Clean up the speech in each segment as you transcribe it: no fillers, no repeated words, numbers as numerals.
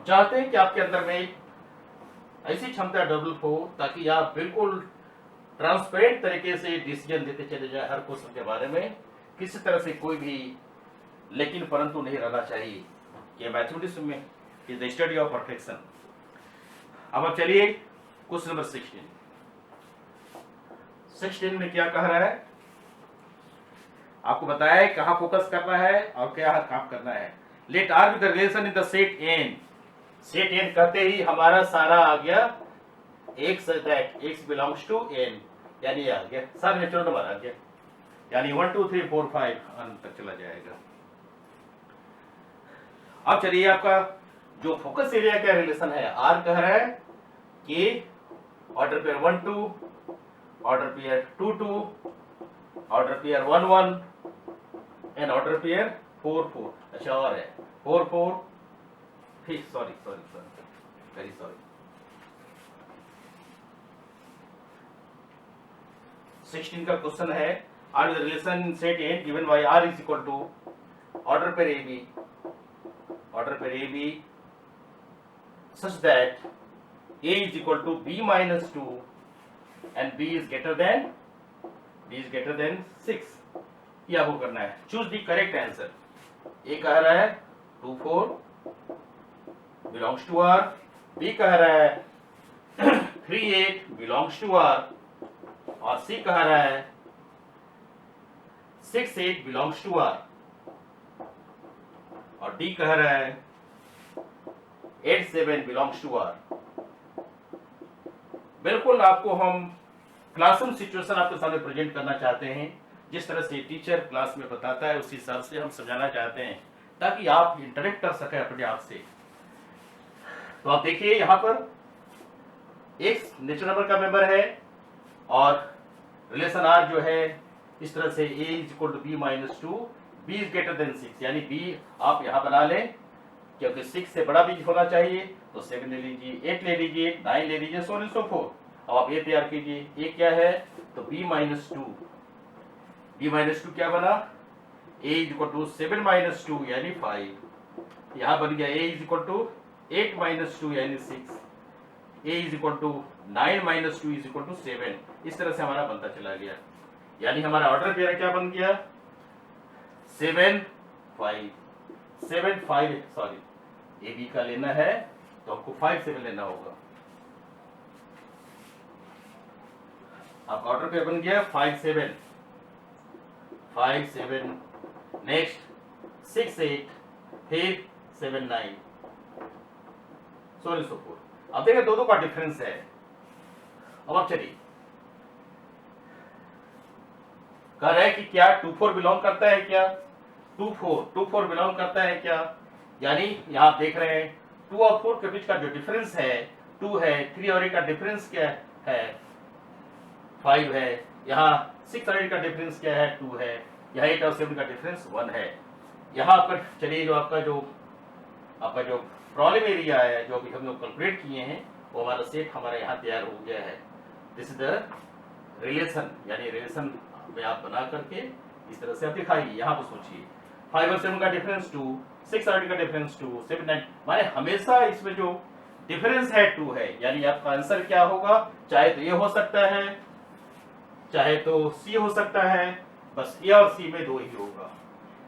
हम चाहते हैं कि आपके अंदर में एक ऐसी क्षमता डेवलप हो ताकि आप बिल्कुल ट्रांसपेरेंट तरीके से डिसीजन देते चले जाए हर क्वेश्चन के बारे में, किसी तरह से कोई भी लेकिन परंतु नहीं रहना चाहिए कि मैथमेटिक्स में is the study of perfection. अब चलिए क्वेश्चन नंबर 16 में क्या कह रहा है, आपको बताया है कहां फोकस करना है और क्या काम करना है। Let R with the relation in the set N. Set N कहते ही हमारा सारा आ गया x, that x belongs to N, यानी आ गया सारा नेचुरल नंबर आ गया, यानी 1 2 3 4 5 अंत तक चला जाएगा। अब चलिए आपका जो फोकस एरिया का रिलेशन है, आर कह रहा है कि order pair 1 2, order pair 2 2, order pair 1 1 and order pair 4 4। अच्छा और है 4 4, ठीक, सॉरी वेरी सॉरी। 16 का क्वेश्चन है, R the relation in set N given by R is equal to order pair A B such that a is equal to b minus 2 and b is greater than 6। ये आपको करना है, choose the correct answer. ए कह रहा है 2 4 belongs to are, B कह रहा है 3 8 बिलोंग्स टू आर, और सी कह रहा है 6 8 बिलोंग्स टू आर, और डी कह रहा है 8 7 बिलोंग्स टू आर। बिल्कुल आपको हम क्लासरूम सिचुएशन आपके सामने प्रेजेंट करना चाहते हैं, जिस तरह से टीचर क्लास में बताता है उसी हिसाब से हम समझाना चाहते हैं ताकि आप इंटरेक्ट कर सकें अपने आप से। तो आप देखिए यहाँ पर एक नेचुरल नंबर का मेंबर है और रिलेशन आर जो है इस तरह से a is equal to b minus 2, b is greater than 6, यानी b आप यहाँ बना लें क्योंकि 6 से बड़ा भी होना चाहिए, तो 7 ले लीजिए, 8 ले लीजिए, 9 ले लीजिए, सो ऑन सो फोर्थ। अब आप ये तैयार कीजिए, ये क्या है तो b माइनस 2 क्या बना, a is equal to 7 minus 2 यानी 5, यहाँ बन गया a is equal to 8 minus 2 यानी 6, a is equal to 9 minus 2 is equal to 7। इस तरह से हमारा बनता चला गया, यानी हमारा ऑर्डर पेयर क्या बन गया 7 5, सॉरी ए बी का लेना है तो आपको 5 7 लेना होगा। आपका ऑर्डर पेयर बन गया 5 7, नेक्स्ट 6 8, फिर 7 9, सो फोर्थ। अब देखिए दोनों का डिफरेंस है। अब आप चलिए कह रहा है कि क्या 2 4 बिलोंग करता है, क्या 2 4 बिलोंग करता है क्या, यानी यहाँ आप देख रहे हैं 2 और 4 के बीच का जो डिफरेंस है 2 है, 3 और 8 का डिफरेंस क्या है 5 है, यहाँ 6 और 8 का डिफरेंस क्या है 2 है, यहाँ 8 और 7 का डिफरेंस 1 है। यहाँ पर चलिए जो आपका जो प्रॉब्लम एरिया है जो अभी हम लोग कैलकुलेट किए हैं वो हमारा सेट हमारा यहाँ तैयार हो गया है। दिस इज द रिलेशन, यानी रिलेशन में आप बना करके इस तरह से आप दिखाइए। यहाँ पर सोचिए 5 और 7 का डिफरेंस 2, 6 और 8 का डिफरेंस 2, 7 9, माने हमेशा इसमें जो डिफरेंस है 2 है, यानी आपका आंसर क्या होगा, चाहे तो ये हो सकता है चाहे तो सी हो सकता है, बस ए और सी में 2 ही होगा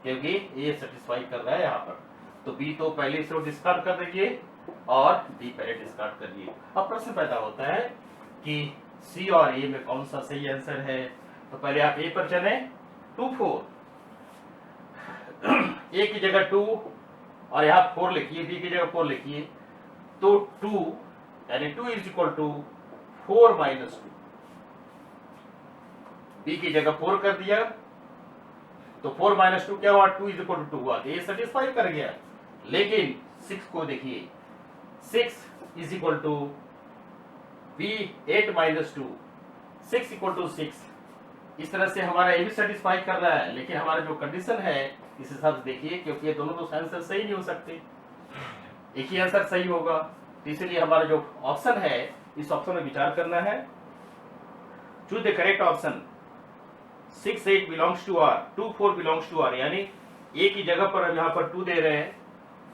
क्योंकि ए सेटिस्फाई कर रहा है यहाँ पर। तो बी तो पहले से डिस्कार्ड कर दीजिए और डी पहले डिस्कार्ड करिए। अब प्रश्न पैदा होता है कि सी और ए में कौन सा सही आंसर है, तो पहले आप ए पर चले 2 4, ए की जगह 2 और यहाँ 4 लिखिए, बी की जगह 4 लिखिए, तो 2 यानी 2 is equal to 4 minus 2, B की जगह 4 कर दिया तो 4 माइनस 2 क्या हुआ 2 इज इक्वल टू 2 हुआ, ये सेटिस्फाई कर गया। लेकिन 6 को देखिए 6 is equal to B 8 minus 2, 6 equal to 6, इस तरह से हमारा ये भी सेटिस्फाई कर रहा है। लेकिन हमारा जो कंडीशन है इस हिसाब से देखिए क्योंकि ये दोनों तो आंसर सही नहीं हो सकते, एक ही आंसर सही होगा, तो इसलिए हमारा जो ऑप्शन है इस ऑप्शन में विचार करना है। Choose the correct option. 6 8 belongs to R, 2 4 belongs to R, यानी ए की जगह पर हम यहाँ पर 2 दे रहे हैं।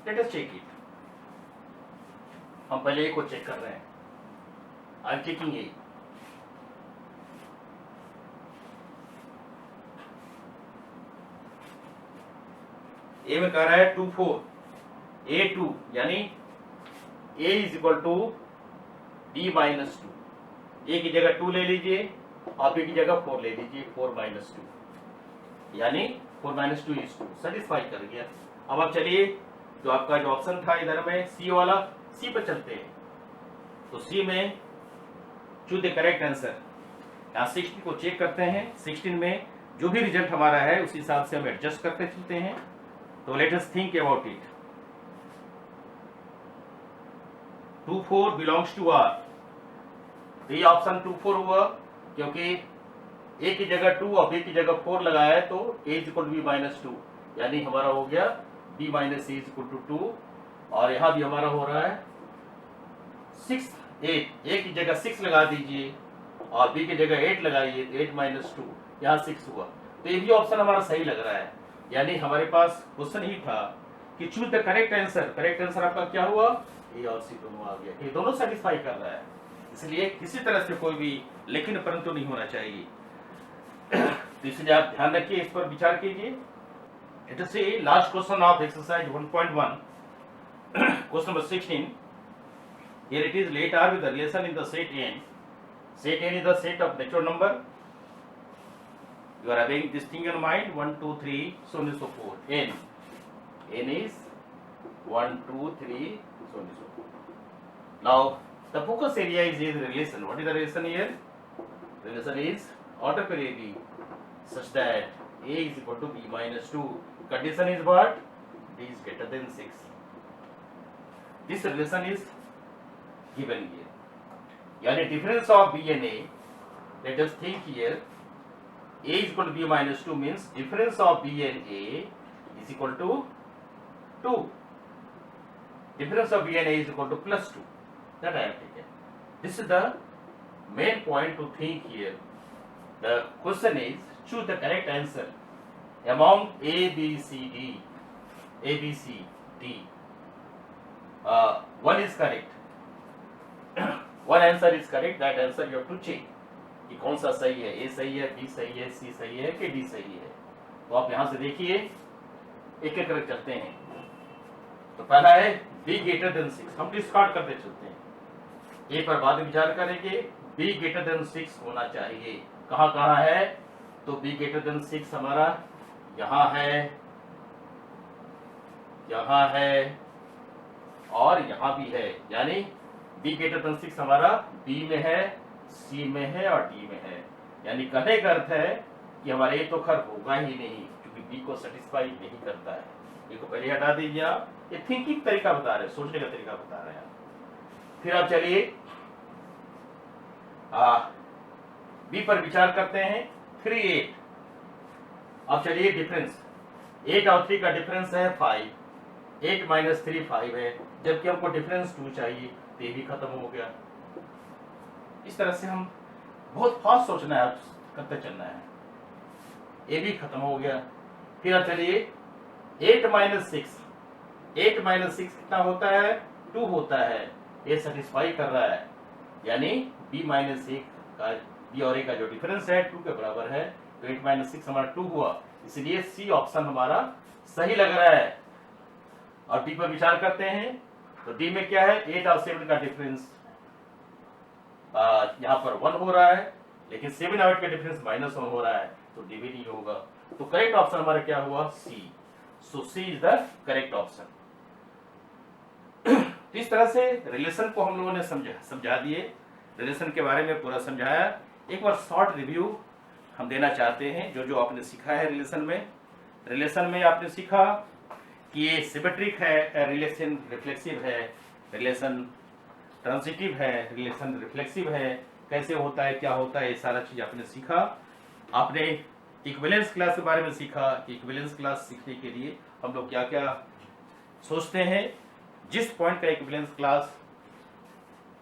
Let us check it. हम पहले ए को चेक कर रहे हैं, आई एम चेकिंग ए। ए में कह रहा है 2 4 A2 यानी A is equal to B minus 2। A की जगह 2 ले लीजिए और B की जगह 4 ले लीजिए, 4 माइनस 2 यानी 4 माइनस 2 इज 2। सेटिस्फाई कर गया। अब आप चलिए जो आपका जो ऑप्शन था इधर में सी वाला, सी पर चलते हैं। तो सी में चूज द करेक्ट आंसर। यहाँ 16 को चेक करते हैं, 16 में जो भी रिजल्ट हमारा है उस हिसाब से हम एडजस्ट करते चलते हैं। तो let us think about it. 2 4 belongs to R, तो ये ऑप्शन 2 4 हुआ क्योंकि ए की जगह 2 और बी की जगह 4 लगाया है, तो A is equal to B minus 2 यानी हमारा हो गया B minus A is equal to 2। और यहाँ भी हमारा हो रहा है 6 8, ए की जगह 6 लगा दीजिए और बी की जगह 8 लगाइए, 8 माइनस 2 यहाँ 6 हुआ। तो ये भी ऑप्शन हमारा सही लग रहा है। यानी हमारे पास क्वेश्चन ही था कि choose the correct answer. Correct answer आपका क्या हुआ, ए और सी दोनों आ गया। ये दोनों सेटिस्फाई कर रहा है, इसलिए किसी तरह से कोई भी लेकिन परंतु नहीं होना चाहिए। तो इसलिए आप ध्यान रखिए, इस पर विचार कीजिए। It is a last question of exercise 1.1, question number 16। Here it is, let R with the relation in the set n. Set n is the set of natural number. You are having this thing in mind, 1 2 3 so on and so forth. N is 1 2 3 so on and so forth. Now the focus area is the relation. What is the relation here? Relation is order per AB such that A is equal to B minus 2. Condition is what? B is greater than 6. This relation is given here. यानी difference of B and A, let us think here, A is equal to B minus 2 means difference of B and A is equal to 2. Difference of B and A is equal to plus 2. That I have taken. This is the main point to think here. The question is choose the correct answer among A, B, C, D. A, B, C, D. One is correct. One answer is correct. That answer you have to check कि कौन सा सही है, ए सही है, B सही है, सी सही है कि डी सही है। तो आप यहाँ से देखिए, एक एक करके चलते हैं। तो पहला है बी ग्रेटर देन 6, हम डिस्कार्ड करते चलते हैं। ए पर बाद में विचार करेंगे, बी ग्रेटर देन 6 होना चाहिए। कहाँ कहाँ है, तो बी ग्रेटर देन 6 हमारा यहाँ है, यहाँ है और यहाँ भी है। यानी बी ग्रेटर देन 6 हमारा बी में है, सी में है और डी में है। यानी कहने का अर्थ है कि हमारा ए तो खैर होगा ही नहीं क्योंकि बी को सेटिस्फाई नहीं करता है। ए को पहले हटा दीजिए आप, ये थिंकिंग तरीका बता रहे हैं, सोचने का तरीका बता रहे हैं। फिर आप चलिए बी पर विचार करते हैं। 3 8, अब चलिए डिफरेंस 8 और 3 का डिफरेंस है 5, 8 माइनस 3 5 है, जबकि हमको डिफरेंस 2 चाहिए, तो ये भी खत्म हो गया। इस तरह से हम बहुत फास्ट सोचना है, करते चलना है। ये भी खत्म हो गया। फिर आप चलिए 8 माइनस 6, 8 माइनस 6 कितना होता है, 2 होता है। ये सेटिस्फाई कर रहा है, यानी b माइनस 1 का b और a का जो डिफरेंस है 2 के बराबर है। तो 8 माइनस 6 हमारा 2 हुआ, इसलिए सी ऑप्शन हमारा सही लग रहा है। और डी पर विचार करते हैं, तो डी में क्या है, 8 और 7 का डिफरेंस यहाँ पर 1 हो रहा है, लेकिन 7 और 8 का डिफरेंस -1 हो रहा है, तो डी भी नहीं होगा। तो करेक्ट ऑप्शन हमारा क्या हुआ, सी। सो सी इज द करेक्ट ऑप्शन। तो इस तरह से रिलेशन को हम लोगों ने समझा दिए, रिलेशन के बारे में पूरा समझाया। एक बार शॉर्ट रिव्यू हम देना चाहते हैं जो जो आपने सीखा है रिलेशन में। रिलेशन में आपने सीखा कि ये सिमेट्रिक है, रिलेशन रिफ्लेक्सिव है, रिलेशन ट्रांजिटिव है, रिलेशन रिफ्लेक्सिव है, कैसे होता है, क्या होता है, ये सारा चीज आपने सीखा। आपने इक्विवेलेंस क्लास के बारे में सीखा कि इक्विवेलेंस क्लास सीखने के लिए हम लोग क्या क्या सोचते हैं। जिस पॉइंट का इक्विवेलेंस क्लास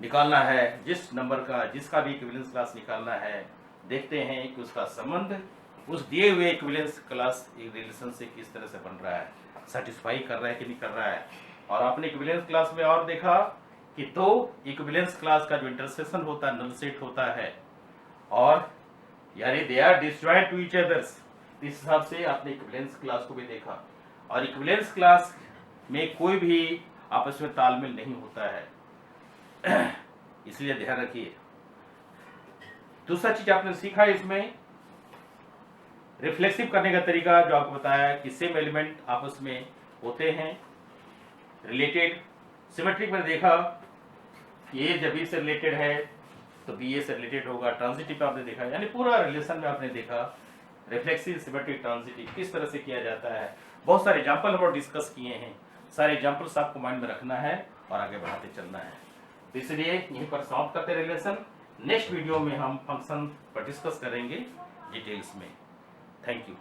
निकालना है, जिस नंबर का जिसका भी इक्विवेलेंस क्लास निकालना है, देखते हैं कि उसका संबंध उस दिए हुए इक्विवेलेंस क्लास रिलेशन से किस तरह से बन रहा है, सेटिस्फाई कर रहा है कि नहीं कर रहा है। और आपने इक्विवेलेंस क्लास में और देखा कि दो इक्विवेलेंस क्लास का जो इंटरसेक्शन होता है नल सेट होता है, और यानी they are disjoint to each others. इस हिसाब से आपने इक्विवेलेंस क्लास को भी देखा, और इक्विवेलेंस क्लास में कोई भी आपस में तालमेल नहीं होता है, इसलिए ध्यान रखिए। दूसरा चीज आपने सीखा इसमें रिफ्लेक्सिव करने का तरीका, जो आपको बताया कि सेम एलिमेंट आपस में होते हैं रिलेटेड। सिमेट्रिक में देखा कि ए जब बी से रिलेटेड है तो बी ए से रिलेटेड होगा। ट्रांजिटिव आपने देखा, यानी पूरा रिलेशन में आपने देखा रिफ्लेक्सिव, सिमेट्रिक, ट्रांजिटिव किस तरह से किया जाता है। बहुत सारे एग्जाम्पल हम डिस्कस किए हैं, सारे एग्जाम्पल्स आपको माइंड में रखना है और आगे बढ़ाते चलना है। तो इसलिए यहीं पर समाप्त करते रिलेशन। नेक्स्ट वीडियो में हम फंक्शन पर डिस्कस करेंगे डिटेल्स में। Thank you.